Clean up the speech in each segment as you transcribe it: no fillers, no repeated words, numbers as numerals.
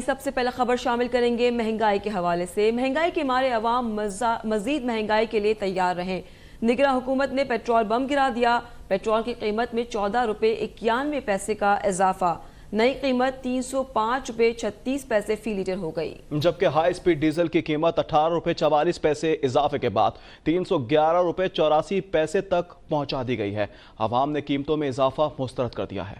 सबसे पहला खबर शामिल करेंगे महंगाई के हवाले से। महंगाई के मारे अवाम मजीद महंगाई के लिए तैयार रहें। निगरां हुकूमत ने पेट्रोल बम गिरा दिया। पेट्रोल की कीमत में 14 रुपये 91 पैसे का इजाफा। नई कीमत 305 रुपये 36 पैसे फी लीटर हो गई, जबकि हाई स्पीड डीजल की कीमत 18 रुपये 44 पैसे इजाफे के बाद 311 रुपये 84 पैसे तक पहुंचा दी गई है। अवाम ने कीमतों में इजाफा मुस्तरद कर दिया है।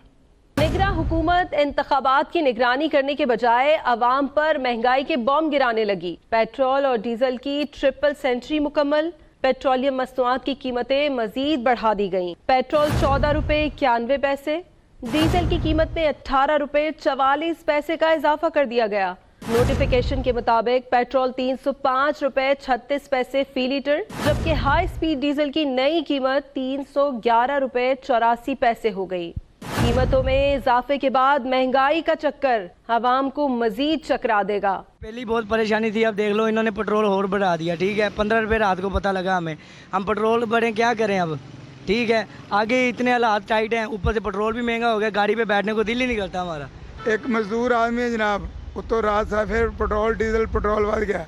निगरां हुकूमत इंतखाबात की निगरानी करने के बजाय अवाम पर महंगाई के बम गिराने लगी। पेट्रोल और डीजल की ट्रिपल सेंचुरी मुकम्मल। पेट्रोलियम मसनूआत की कीमतें मजीद बढ़ा दी गईं। पेट्रोल 14 रुपये 91 पैसे, डीजल की कीमत में 18 रुपये 44 पैसे का इजाफा कर दिया गया। नोटिफिकेशन के मुताबिक पेट्रोल 305 रुपये 36 पैसे फी लीटर, जबकि हाई स्पीड डीजल की नई कीमत 311 रुपये 84 पैसे हो गई। कीमतों में इजाफे के बाद महंगाई का चक्कर आवाम को मजीद चकरा देगा। पहली बहुत परेशानी थी, अब देख लो इन्होंने पेट्रोल और बढ़ा दिया। ठीक है, 15 रुपये रात को पता लगा हमें, हम पेट्रोल बढ़े क्या करें अब। ठीक है, आगे इतने हालात टाइट हैं, ऊपर से पेट्रोल भी महंगा हो गया, गाड़ी पे बैठने को दिल ही नहीं करता हमारा। एक मजदूर आदमी है जनाब, तो रात सा फिर पेट्रोल डीजल पेट्रोल बढ़ गया।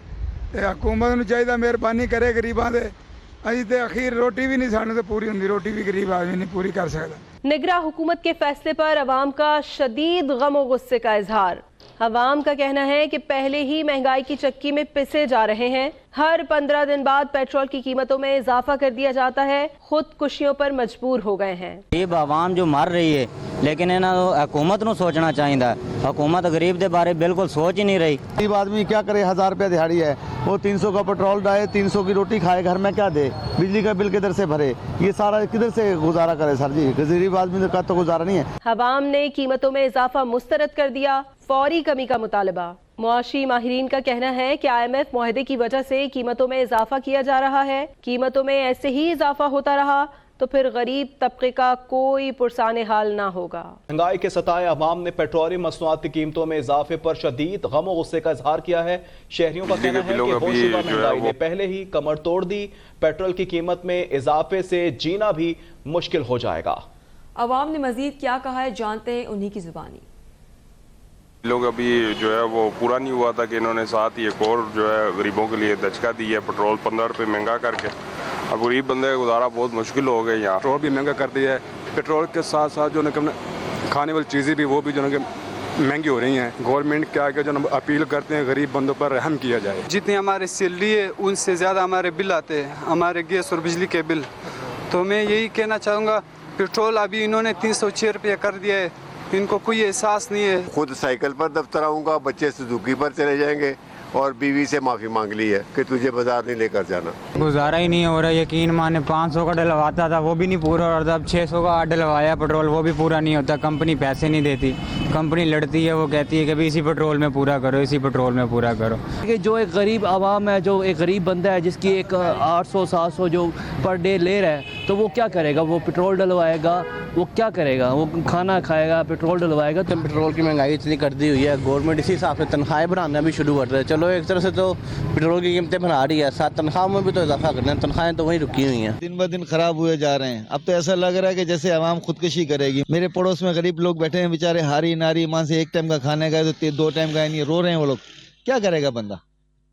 हुकूमत नूं चाहिए मेहरबानी करे गरीबां दे। अजी ते अखीर रोटी भी नहीं सानू तो पूरी होंदी, रोटी भी गरीब आदमी नहीं पूरी कर सकता। निगरां हुकूमत के फैसले पर अवाम का शदीद गम और गुस्से का इजहार। अवाम का कहना है कि पहले ही महंगाई की चक्की में पिसे जा रहे हैं। हर 15 दिन बाद पेट्रोल की कीमतों में इजाफा कर दिया जाता है। खुदकुशियों पर मजबूर हो गए हैं। गरीब आवाम जो मर रही है, लेकिन हुकूमत को सोचना चाहिए। हुकूमत गरीब के बारे बिल्कुल सोच ही नहीं रही। गरीब आदमी क्या करे, 1000 रुपया दिहाड़ी है, वो 300 का पेट्रोल डाले, 300 की रोटी खाए, घर में क्या दे, बिजली का बिल किधर से भरे, ये सारा किधर से गुजारा करे सर जी। गरीब आदमी का तो गुजारा नहीं है। अवाम ने कीमतों में इजाफा मुस्तरद कर दिया। फौरी कमी का मुतालबा। मुआशी माहिरीन का कहना है कि IMF मुआहदे की वजह से कीमतों में इजाफा किया जा रहा है। कीमतों में ऐसे ही इजाफा होता रहा तो फिर गरीब तबके का कोई पुरसाने हाल ना होगा। महंगाई के सताए अवाम ने पेट्रोलियम मसनूआत की कीमतों में इजाफे पर शदीद गम और गुस्से का इजहार किया है। शहरियों का कहना है कि होशरुबा महंगाई ने पहले ही कमर तोड़ दी। पेट्रोल की कीमत में इजाफे से जीना भी मुश्किल हो जाएगा। अवाम ने मजीद क्या कहा है, जानते हैं उन्हीं की जुबानी। लोग अभी जो है वो पूरा नहीं हुआ था कि इन्होंने साथ ही एक और जो है गरीबों के लिए दचका दी है, पेट्रोल 15 रुपये महंगा करके। अब गरीब बंदे का गुजारा बहुत मुश्किल हो गया। यहाँ पेट्रोल भी महंगा कर दिया है। पेट्रोल के साथ साथ जो ना खाने वाली चीज़ें भी वो भी जो ना महंगी हो रही हैं। गवर्नमेंट के आगे जो अपील करते हैं गरीब बंदों पर रहम किया जाए। जितनी हमारी सैलरी है उनसे ज़्यादा हमारे बिल आते हैं, हमारे गैस और बिजली के बिल। तो मैं यही कहना चाहूँगा, पेट्रोल अभी इन्होंने 306 रुपये कर दिया है, इनको कोई एहसास नहीं है। खुद साइकिल पर दफ्तर आऊँगा, बच्चे सुजुकी पर चले जाएंगे और बीवी से माफ़ी मांग ली है कि तुझे बाजार नहीं लेकर जाना। गुजारा ही नहीं हो रहा। यकीन माने 500 का डलवाता था वो भी नहीं पूरा हो रहा। अब 600 का डलवाया पेट्रोल, वो भी पूरा नहीं होता। कंपनी पैसे नहीं देती, कंपनी लड़ती है, वो कहती है कि भी इसी पेट्रोल में पूरा करो, इसी पेट्रोल में पूरा करो। जो एक गरीब आवाम है, जो एक गरीब बंदा है जिसकी एक 800-700 जो पर डे ले रहा है, तो वो क्या करेगा? वो पेट्रोल डलवाएगा, वो क्या करेगा? वो खाना खाएगा, पेट्रोल डलवाएगा। तो पेट्रोल की महंगाई इतनी कर दी हुई है, गवर्नमेंट इसी हिसाब से तनख्वाहें बढ़ाना भी शुरू कर रहे हैं। चलो एक तरह से तो पेट्रोल की कीमतें बढ़ा रही है, साथ तनख्वाह में भी तो इजाफा करना है। तनख्वाहें तो वहीं रुकी हुई हैं, दिन ब दिन खराब हुए जा रहे हैं। अब तो ऐसा लग रहा है कि जैसे आवाम खुदकुशी करेगी। मेरे पड़ोस में गरीब लोग बैठे हैं बेचारे, हारी नारी माँ से एक टाइम का खाने का तो 2 टाइम का नहीं, रो रहे हैं वो लोग। क्या करेगा बंदा?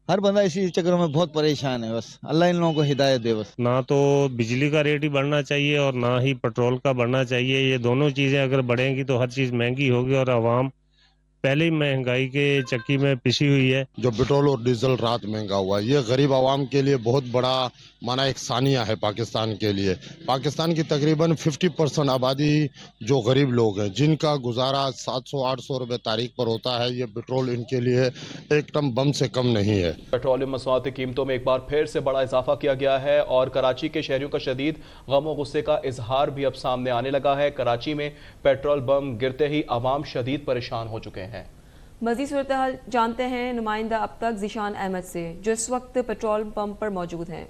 हर बंदा इसी चक्कर में बहुत परेशान है। बस अल्लाह इन लोगों को हिदायत दे। बस ना तो बिजली का रेट ही बढ़ना चाहिए और ना ही पेट्रोल का बढ़ना चाहिए। ये दोनों चीज़ें अगर बढ़ेंगी तो हर चीज़ महंगी होगी और आवाम पहले ही महंगाई के चक्की में पिसी हुई है। जो पेट्रोल और डीजल रात महंगा हुआ है, ये गरीब आवाम के लिए बहुत बड़ा माना एक सानिया है पाकिस्तान के लिए। पाकिस्तान की तकरीबन 50% आबादी जो गरीब लोग हैं, जिनका गुजारा 700-800 रुपये तारीख पर होता है, ये पेट्रोल इनके लिए एकदम बम से कम नहीं है। पेट्रोलियम मसनूआत की कीमतों में एक बार फिर से बड़ा इजाफा किया गया है और कराची के शहरियों का शदीद गम और गुस्से का इजहार भी अब सामने आने लगा है। कराची में पेट्रोल बम गिरते ही आवाम शदीद परेशान हो चुके हैं। मज़ीद सूरत हाल जानते हैं नुमाइंदा अब तक ज़ीशान अहमद से, जो इस वक्त पेट्रोल पंप पर मौजूद हैं।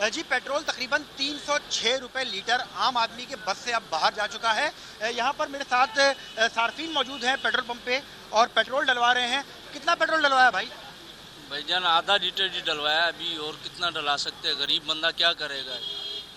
जी, पेट्रोल तकरीबन 306 रुपये लीटर आम आदमी के बस से अब बाहर जा चुका है। यहाँ पर मेरे साथ सार्फिन मौजूद हैं पेट्रोल पंप पे और पेट्रोल डलवा रहे हैं। कितना पेट्रोल डलवाया भाई? भाईजान आधा लीटर ही डलवाया अभी, और कितना डला सकते हैं? गरीब बंदा क्या करेगा?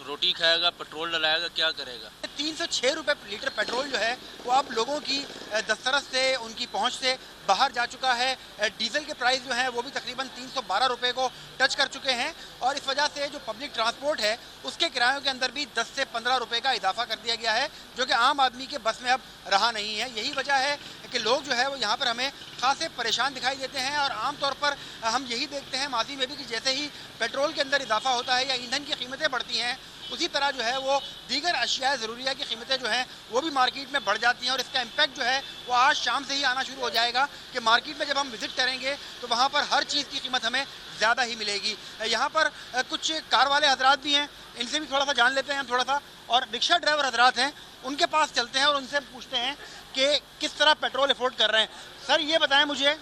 रोटी खाएगा, पेट्रोल डलाएगा, क्या करेगा? 306 रुपये लीटर पेट्रोल जो है वो अब लोगों की दस्तरस से, उनकी पहुंच से बाहर जा चुका है। डीजल के प्राइस जो हैं वो भी तकरीबन 312 रुपये को टच कर चुके हैं और इस वजह से जो पब्लिक ट्रांसपोर्ट है उसके किरायों के अंदर भी 10 से 15 रुपये का इजाफा कर दिया गया है, जो कि आम आदमी के बस में अब रहा नहीं है। यही वजह है कि लोग जो है वो यहाँ पर हमें खासे परेशान दिखाई देते हैं और आमतौर पर हम यही देखते हैं माजी में भी कि जैसे ही पेट्रोल के अंदर इजाफा होता है या ईंधन की कीमतें बढ़ती हैं, उसी तरह जो है वो दीगर अशिया ज़रूरिया की कीमतें जो हैं वो भी मार्केट में बढ़ जाती हैं और इसका इम्पैक्ट जो है वो आज शाम से ही आना शुरू हो जाएगा कि मार्केट में जब हम विज़िट करेंगे तो वहाँ पर हर चीज़ की कीमत हमें ज़्यादा ही मिलेगी। यहाँ पर कुछ कार वाले हजरात भी हैं, इनसे भी थोड़ा सा जान लेते हैं हम थोड़ा सा, और रिक्शा ड्राइवर हजरात हैं, उनके पास चलते हैं और उनसे पूछते हैं कि किस तरह पेट्रोल अफोर्ड कर रहे हैं। सर ये बताएं मुझे,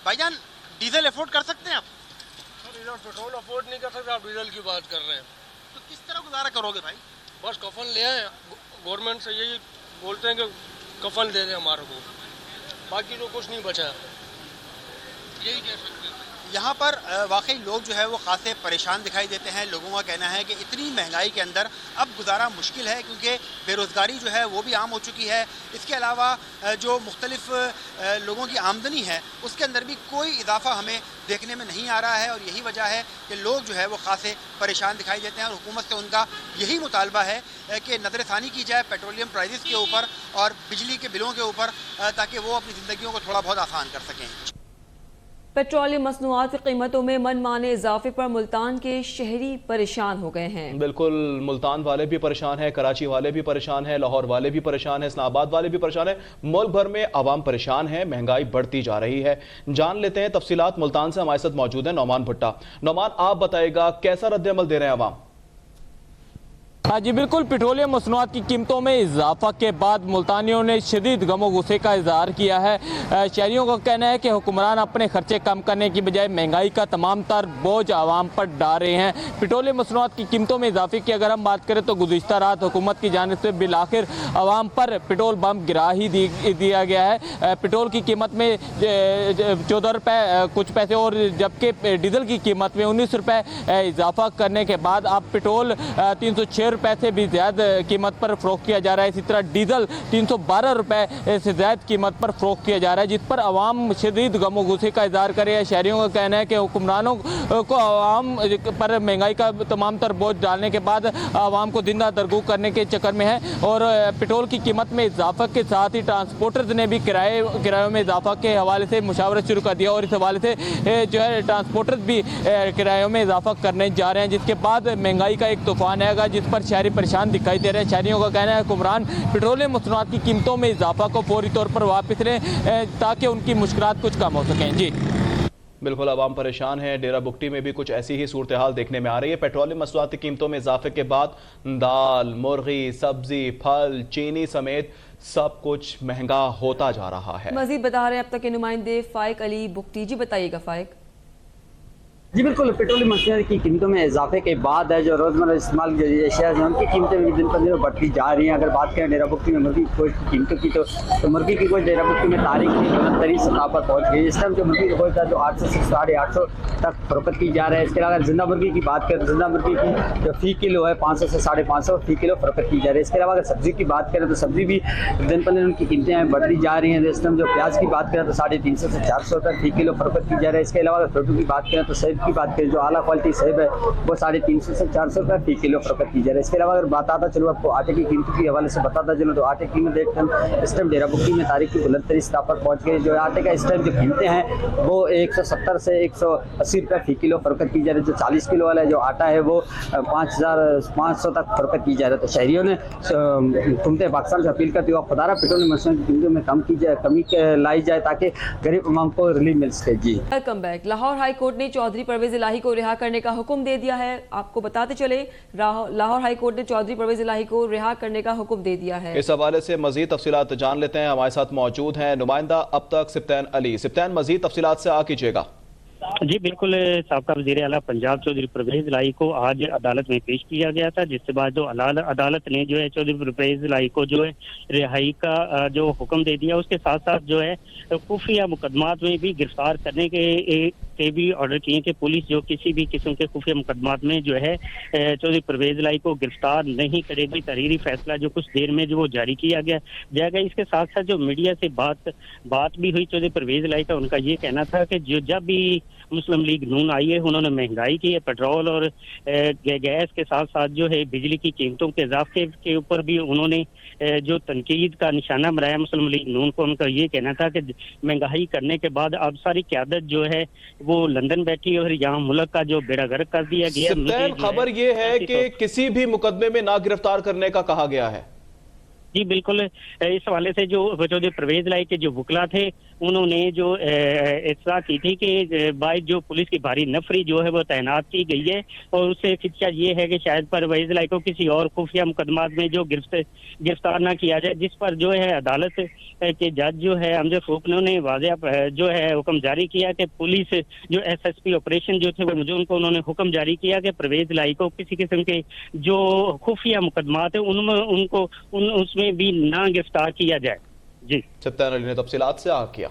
भाईजान डीजल अफोर्ड कर सकते हैं आप? सर इधर पेट्रोल अफोर्ड नहीं कर सकते, आप डीजल की बात कर रहे हैं, तो किस तरह गुजारा करोगे भाई? बस कफन ले आए, गवर्नमेंट से यही बोलते हैं कि कफन दे दें हमारे को, बाकी तो कुछ नहीं बचा, यही कह सकते हैं। यहाँ पर वाकई लोग जो है वो खासे परेशान दिखाई देते हैं। लोगों का कहना है कि इतनी महंगाई के अंदर अब गुजारा मुश्किल है क्योंकि बेरोज़गारी जो है वो भी आम हो चुकी है। इसके अलावा जो मुख्तलिफ लोगों की आमदनी है उसके अंदर भी कोई इजाफा हमें देखने में नहीं आ रहा है और यही वजह है कि लोग जो है वो खासे परेशान दिखाई देते हैं और हुकूमत से उनका यही मुतालबा है कि नज़रसानी की जाए पेट्रोलियम प्राइसेस के ऊपर और बिजली के बिलों के ऊपर, ताकि वो अपनी ज़िंदगियों को थोड़ा बहुत आसान कर सकें। पेट्रोलियम मसनूआत की कीमतों में मनमाने इजाफे पर मुल्तान के शहरी परेशान हो गए हैं। बिल्कुल, मुल्तान वाले भी परेशान हैं, कराची वाले भी परेशान हैं, लाहौर वाले भी परेशान हैं, इस्लामाबाद वाले भी परेशान हैं, मुल्क भर में आवाम परेशान है, महंगाई बढ़ती जा रही है। जान लेते हैं तफसीलात। मुल्तान से हमारे साथ मौजूद है नौमान भुट्टा। नौमान, आप बताइएगा कैसा रद्द-ए-अमल दे रहे हैं आवाम? हाँ जी बिल्कुल, पेट्रोलियम मसनूआत की कीमतों में इजाफा के बाद मुल्तानियों ने शदीद गमो गुस्से का इजहार किया है। शहरियों का कहना है कि हुक्मरान अपने खर्चे कम करने की बजाय महंगाई का तमाम तर बोझ आवाम पर डाल रहे हैं। पेट्रोलियम मसनूआत की कीमतों में इजाफे की अगर हम बात करें तो गुज़िश्ता रात हुकूमत की जानिब से बिलाखिर आवाम पर पेट्रोल बम गिरा ही दिया गया है। पेट्रोल की कीमत में 14 रुपये कुछ पैसे और जबकि डीजल की कीमत में 19 रुपये इजाफा करने के बाद अब पेट्रोल 306 रुपए से भी ज़्यादा कीमत पर फ़रोख्त किया जा रहा है। इसी तरह डीजल 312 रुपए से ज़्यादा कीमत पर फ़रोख्त किया जा रहा है, जिस पर आवाम शदीद गमो गुस्से का इज़हार कर रहे हैं। शहरियों का कहना है कि हुक्मरानों को आवाम पर महंगाई का तमाम तर बोझ डालने के बाद आवाम को जिंदा दरगू करने के चक्कर में है और पेट्रोल की कीमत में इजाफा के साथ ही ट्रांसपोर्टर्स ने भी किरायों में इजाफा के हवाले से मुशावरत शुरू कर दिया और इस हवाले से जो है ट्रांसपोर्टर्स भी किरायों में इजाफा करने जा रहे हैं, जिसके बाद महंगाई का एक तूफान आएगा जिस पर शहरी परेशान दिखाई दे रहे हैं। शहरियों का कहना है हुक्मरान पेट्रोलियम मसनूआत की कीमतों में इजाफा को फौरी तौर पर वापस लें ताकि उनकी मुश्किलात कुछ कम हो सकें। जी बिल्कुल, आवाम परेशान है। डेरा बुगटी में भी कुछ ऐसी ही सूरत हाल देखने में आ रही है। पेट्रोलियम मसनूआत की कीमतों में इजाफे के बाद दाल, मुर्गी, सब्जी, फल, चीनी समेत सब कुछ महंगा होता जा रहा है। मजीद बता रहे हैं अब तक के नुमाइंदे फाइक अली बुगटी। जी बताइएगा फाइक। जी बिल्कुल, पेट्रोलियम मसनूआत की कीमतों में इजाफे के बाद है जो रोज़मर्रा इस्तेमाल की जो अशिया हैं उनकी कीमतें भी दिन पर दिन बढ़ती जा रही हैं। अगर बात करें डेरा बुगटी में मुर्गी की गोश्त की कीमतों की तो मुर्गी की गोश्त डेरा बुगटी में तारीख की तरीक सतह पर पहुँच गई। इस टाइम जो मुर्गी की गोश्त है जो 800 से 850 तक फरोख्त की जा रहा है। इसके अलावा जिंदा मुर्गी की बात करें तो जिंदा मुर्गी की जो फ़ी किलो है 500 से 550 फ़ी किलो फरोख्त की जा रही है। इसके अलावा अगर सब्जी की बात करें तो सब्जी भी दिन पर दिन उनकी कीमतें बढ़ती जा रही हैं। इस टाइम जो प्याज की बात करें तो 350 से 400 तक फ़ी किलो फरोख्त की जा रही है। इसके अलावा अगर फ्रूटों की बात करें तो सेब की बात करें जो आला क्वालिटी सेब है वो 350 से 400 रुपये फ़ी किलो फरोख्त की जा रही है। इसके अलावा अगर बताता चलो आपको आटे की कीमत के हवाले से बताता चलो तो आटे की कीमत देखते हैं इस टाइम डेरा बुगटी में तारीख की बुलंद तरीन सतह पर पहुँच गई। जो आटे का इस टाइम जो कीमतें हैं वो 170 से 180 रुपये फ़ी किलो फरोख्त की जा रही है। जो 40 किलो वाला जो आटा है वो 5500 तक फरोख्त की जा रही है। तो शहरियों ने हुकूमत पाकिस्तान से अपील करते हुए खुदारा पेट्रोलियम मसनूआत की कीमतों में कमी लाई जाए ताकि गरीब अवाम को रिलीफ मिल सके। जी welcome back. Lahore high court ने चौधरी परवेज इलाही को रिहा करने का हुक्म दे दिया है। आपको बताते चले लाहौर हाई कोर्ट ने चौधरी परवेज इलाही को रिहा करने का हुक्म दे दिया है। इस हवाले से मजीद तफसीलात जान लेते हैं। हमारे साथ मौजूद हैं नुमाइंदा अब तक सिप्तान अली। सिप्तान, मजीद तफसीलात से आ कीजिएगा। जी बिल्कुल, साबका वज़ीर आला पंजाब चौधरी परवेज इलाही को आज अदालत में पेश किया गया था, जिसके बाद जो अदालत ने जो है चौधरी परवेज इलाही को जो है रिहाई का जो हुक्म दे दिया। उसके साथ साथ जो है खुफिया मुकदमात में भी गिरफ्तार करने के के भी ऑर्डर किए कि पुलिस जो किसी भी किस्म के खुफिया मुकदमात में जो है चौधरी परवेज लाई को गिरफ्तार नहीं करेगी। तहरीरी फैसला जो कुछ देर में जो वो जारी किया जाएगा। इसके साथ साथ जो मीडिया से बात भी हुई चौधरी परवेज लाई का, उनका ये कहना था कि जो जब भी मुस्लिम लीग नून आई है उन्होंने महंगाई की है, पेट्रोल और गैस के साथ साथ जो है बिजली की कीमतों के इजाफे के ऊपर भी उन्होंने जो तनकीद का निशाना बनाया मुस्लिम लीग नून को। उनका ये कहना था कि महंगाई करने के बाद अब सारी क़यादत जो है वो लंदन बैठी और यहाँ मुल्क का जो बेड़ा गर्क कर दिया गया। खबर ये है कि किसी भी मुकदमे में ना गिरफ्तार करने का कहा गया है। जी बिल्कुल, इस हवाले से जो चौधरी परवेज लाई के जो वकला थे उन्होंने जो इत्तला की थी कि बाइज जो पुलिस की भारी नफरी जो है वो तैनात की गई है और उससे खिदशा ये है कि शायद परवेज लाई को किसी और खुफिया मुकदमात में जो गिरफ्तार ना किया जाए, जिस पर जो है अदालत के जज जो है अमजद फरूक ने वाज़ेह जो है हुक्म जारी किया कि पुलिस जो SSP ऑपरेशन जो थे वो मुझे उनको उन्होंने हुक्म जारी किया कि परवेज लाई को किसी किस्म के जो खुफिया मुकदमात है उनमें उसमें भी ना गिरफ्तार किया जाए। जी सत्तान अली ने तफसीलात से आगाह किया।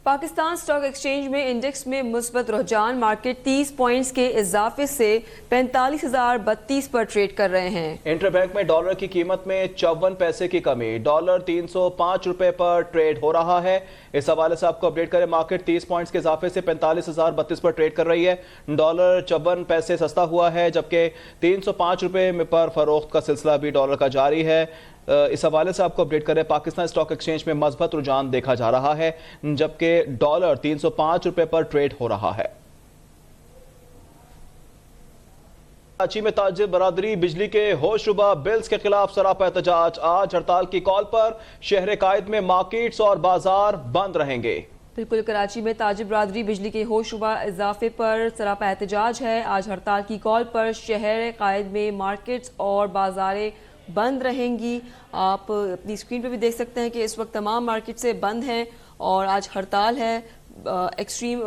पाकिस्तान स्टॉक एक्सचेंज में इंडेक्स में मुस्बत रुझान, मार्केट 30 पॉइंट्स के इजाफे से 45,032 पर ट्रेड कर रहे हैं। इंटरबैंक में डॉलर की कीमत में 54 पैसे की कमी, डॉलर 305 रुपए पर ट्रेड हो रहा है। इस हवाले से आपको अपडेट करें, मार्केट 30 पॉइंट्स के इजाफे से 45,032 पर ट्रेड कर रही है। डॉलर 54 पैसे सस्ता हुआ है, जबकि 305 रुपए पर फरोख्त का सिलसिला भी डॉलर का जारी है। इस हवाले से आपको अपडेट करें, पाकिस्तान स्टॉक एक्सचेंज में मजबूत रुझान देखा जा रहा है, जबकि डॉलर 305 रुपए पर ट्रेड हो रहा है। कराची में ताजिर बरादरी बिजली के होशरुबा बिल्स के खिलाफ सरापा एहतजाज, आज हड़ताल की कॉल पर शहर कायद में मार्केट्स और बाजार बंद रहेंगे। बिल्कुल, कराची में ताजिर बरादरी बिजली के होशरुबा इजाफे पर सरापा एहतजाज है। आज हड़ताल की कॉल पर शहर कायद में मार्केट्स और बाजारें बंद रहेंगी। आप अपनी स्क्रीन पे भी देख सकते हैं कि इस वक्त तमाम मार्केट से बंद हैं और आज हड़ताल है एक्सट्रीम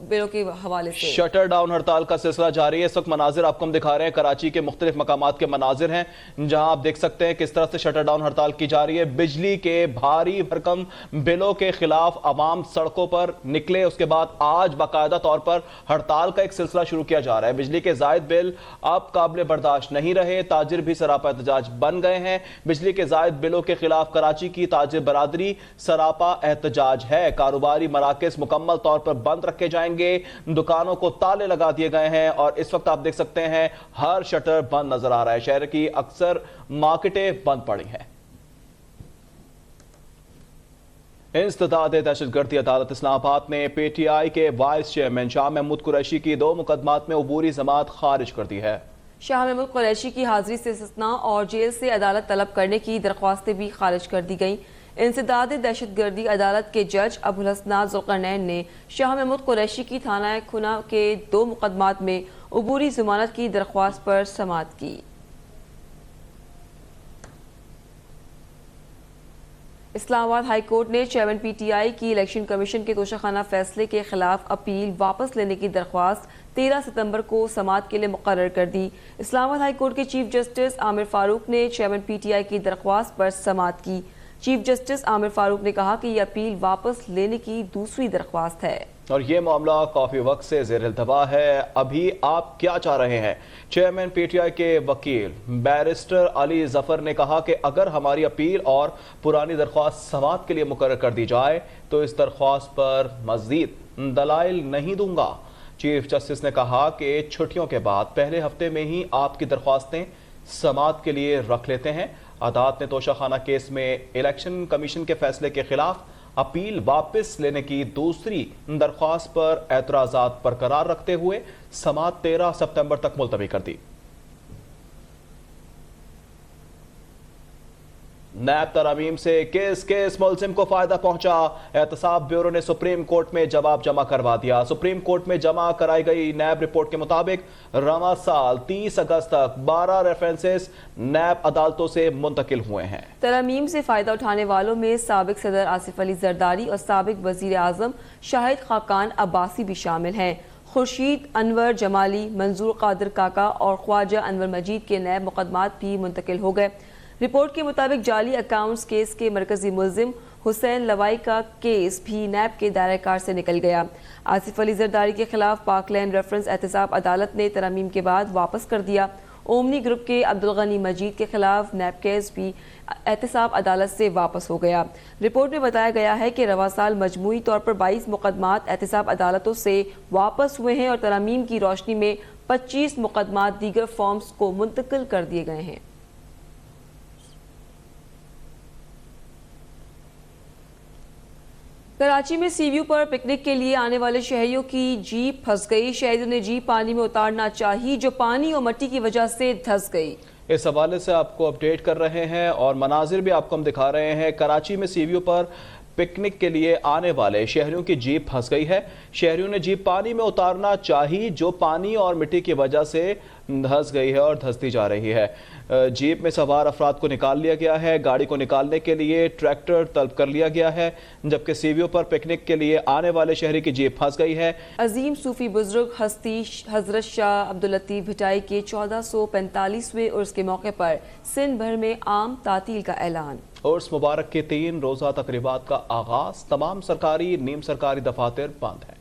बिलों के हवाले से। शटर डाउन हड़ताल का सिलसिला जारी है। इस वक्त मनाजिर आपको हम दिखा रहे हैं, कराची के मुख्तलिफ मकामात के मनाजिर हैं, जहां आप देख सकते हैं किस तरह से शटर डाउन हड़ताल की जा रही है। बिजली के भारी भरकम बिलों के खिलाफ अवाम सड़कों पर निकले, उसके बाद आज बाकायदा तौर पर हड़ताल का एक सिलसिला शुरू किया जा रहा है। बिजली के जायद बिल अब काबिल बर्दाश्त नहीं रहे, ताजिर भी सरापा एहतजाज बन गए हैं। बिजली के जायद बिलों के खिलाफ कराची की ताजिर बरादरी सरापा एहतजाज है। कारोबारी मराकज मुकम्मल तौर पर बंद रखे जाएंगे, दुकानों को ताले लगा दिए गए हैं और इस वक्त आप देख सकते हैं हर शटर बंद नजर आ रहा है। शहर की अक्सर मार्केटें बंद पड़ी हैं। इंसदाद दहशतगर्दी अदालत इस्लामाबाद ने PTI के वाइस चेयरमैन शाह महमूद कुरैशी की 2 मुकदमात में अबूरी जमात खारिज कर दी है। शाह महमूद कुरैशी की हाजिरी से इस्तिस्ना और जेल से अदालत तलब करने की दरख्वास्तें भी खारिज कर दी गईं। इंसदाद दहशतगर्दी अदालत के जज अबुल हसनात जुल्करनैन ने शाह महमूद कुरैशी की थाना खुना के 2 मुकदमात में अबूरी जमानत की दरख्वास्त पर समाअत की। इस्लामाबाद हाई कोर्ट ने चेयरमैन PTI की इलेक्शन कमीशन के तोशाखाना फैसले के खिलाफ अपील वापस लेने की दरख्वास्त 13 सितंबर को समाअत के लिए मुकर्रर कर दी। इस्लामाबाद हाई कोर्ट के चीफ जस्टिस आमिर फारूक ने चेयरमैन PTI की दरख्वास्त पर समाअत की। चीफ जस्टिस आमिर फारूक ने कहा कि यह अपील वापस लेने की दूसरी दरख्वास्त है और ये मामला काफी वक्त से ज़ेर इल्तवा है। अभी आप क्या चाह रहे हैं? चेयरमैन PTI के वकील बैरिस्टर अली जफर ने कहा कि अगर हमारी अपील और पुरानी दरख्वास्त समाअत के लिए मुकर्रर कर दी जाए तो इस दरख्वास्त पर मजीद दलाइल नहीं दूंगा। चीफ जस्टिस ने कहा कि छुट्टियों के बाद पहले हफ्ते में ही आपकी दरख्वास्तें समाअत के लिए रख लेते हैं। अदालत ने तोशाखाना केस में इलेक्शन कमीशन के फैसले के खिलाफ अपील वापस लेने की दूसरी दरख्वास्त पर एतराजात बरकरार रखते हुए समाअत 13 सितंबर तक मुलतवी कर दी। नैब तरामीम से किस मुल्जिम को फायदा पहुंचा? एहतसाब ब्यूरो ने सुप्रीम कोर्ट में जवाब जमा करवा दिया। सुप्रीम कोर्ट में जमा कराई गई नैब रिपोर्ट के मुताबिक रवा साल 30 अगस्त तक 12 रेफरेंसेस नैब अदालतों से मुंतकिल हुए हैं। तरामीम से फायदा उठाने वालों में साबिक सदर आसिफ अली जरदारी और साबिक वजीर आजम शाहिद खाकान अब्बासी भी शामिल हैं। खुर्शीद अनवर जमाली, मंजूर कादिर काका और ख्वाजा अनवर मजीद के नैब मुकदमात भी मुंतकिल हो गए। रिपोर्ट के मुताबिक जाली अकाउंट्स केस के मरकजी मुल्जिम हुसैन लवाई का केस भी नैब के दायरे कार से निकल गया। आसिफ अली जरदारी के खिलाफ पाकलैंड रेफरेंस एहतसाब अदालत ने तरमीम के बाद वापस कर दिया। ओमनी ग्रुप के अब्दुल गनी मजीद के खिलाफ नैब केस भी एहतसाब अदालत से वापस हो गया। रिपोर्ट में बताया गया है कि रवा साल मजमूई तौर पर 22 मुकदमात एहतसाब अदालतों से वापस हुए हैं और तरमीम की रोशनी में 25 मुकदमात दीगर फॉर्म्स को मुंतकिल कर दिए गए हैं। कराची में सीव्यू पर पिकनिक के लिए आने वाले शहरियों की जीप फंस गई। शहरियों ने जीप पानी में उतारना चाही, जो पानी और मिट्टी की वजह से धंस गई। इस हवाले से आपको अपडेट कर रहे हैं और मनाजिर भी आपको हम दिखा रहे हैं। कराची में सीव्यू पर पिकनिक के लिए आने वाले शहरियों की जीप फंस गई है। शहरियों ने जीप पानी में उतारना चाही, जो पानी और मिट्टी की वजह से धंस गई है और धंसती जा रही है। जीप में सवार अफराद को निकाल लिया गया है। गाड़ी को निकालने के लिए ट्रैक्टर तलब कर लिया गया है, जबकि सीव्यू पर पिकनिक के लिए आने वाले शहरी की जीप फंस गई है। अजीम सूफी बुजुर्ग हस्ती हजरत शाह अब्दुल लतीफ भिटाई के 1445वें उर्स के मौके पर सिंध भर में आम तातील का ऐलान। उर्स मुबारक के 3 रोज़ा तकरीबात का आगाज। तमाम सरकारी नीम सरकारी दफातर बंद है।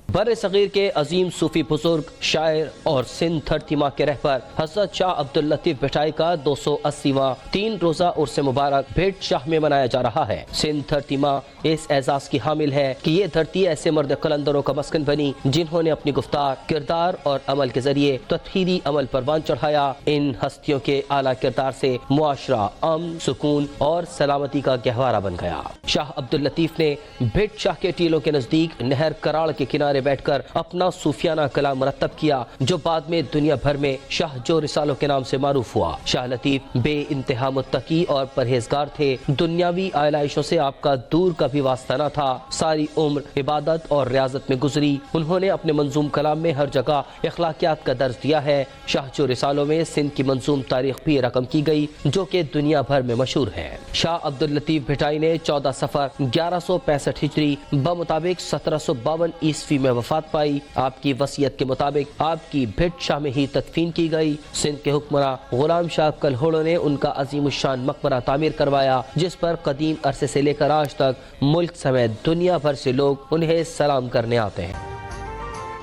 बर सगीर के अजीम सूफी बुजुर्ग शायर और सिंध धरतीमा के रहबर हजरत शाह अब्दुल लतीफ भिटाई का 280वां 3 रोजा उर्स मुबारक भेट शाह में मनाया जा रहा है। सिंध धरतीमा इस एजाज की हामिल है कि ये धरती ऐसे मर्द कलंदरों का मस्कन बनी जिन्होंने अपनी गुफ्तार, किरदार और अमल के जरिए तत्हीरी अमल परवान चढ़ाया। इन हस्तियों के आला किरदार से मुआशरा अमन, सुकून और सलामती का गहवारा बन गया। शाह अब्दुल लतीफ ने भेट शाह के टीलों के नजदीक नहर कराड़ के किनारे बैठकर अपना सूफियाना कलाम मुरत्तब किया, जो बाद में दुनिया भर में शाह जो रिसालों के नाम से मारूफ हुआ। शाह लतीफ बे इंतहा मुत्तकी और परहेजगार थे। दुनियावी आयलाइशों से आपका दूर का भी वास्ता न था। सारी उम्र इबादत और रियाजत में गुजरी। उन्होंने अपने मंजूम कलाम में हर जगह इखलाकियात का दर्ज दिया है। शाह जो रिसालों में सिंध की मंजूम तारीख भी रकम की गई, जो कि दुनिया भर में मशहूर है। शाह अब्दुल लतीफ भिटाई ने 14 सफर 1165 हिजरी बमुताबिक 1752 ईस्वी में वफात पाई। आपकी वसीयत के मुताबिक आपकी भेट शाह में ही तदफीन की गई। सिंध के हुक्मरान गुलाम शाह कलहोड़ो ने उनका अजीमुशान मकबरा तामीर करवाया, जिस पर कदीम अरसे से लेकर आज तक मुल्क समेत दुनिया भर से लोग उन्हें सलाम करने आते हैं।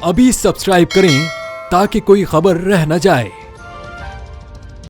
अभी सब्सक्राइब करें ताकि कोई खबर रह न जाए।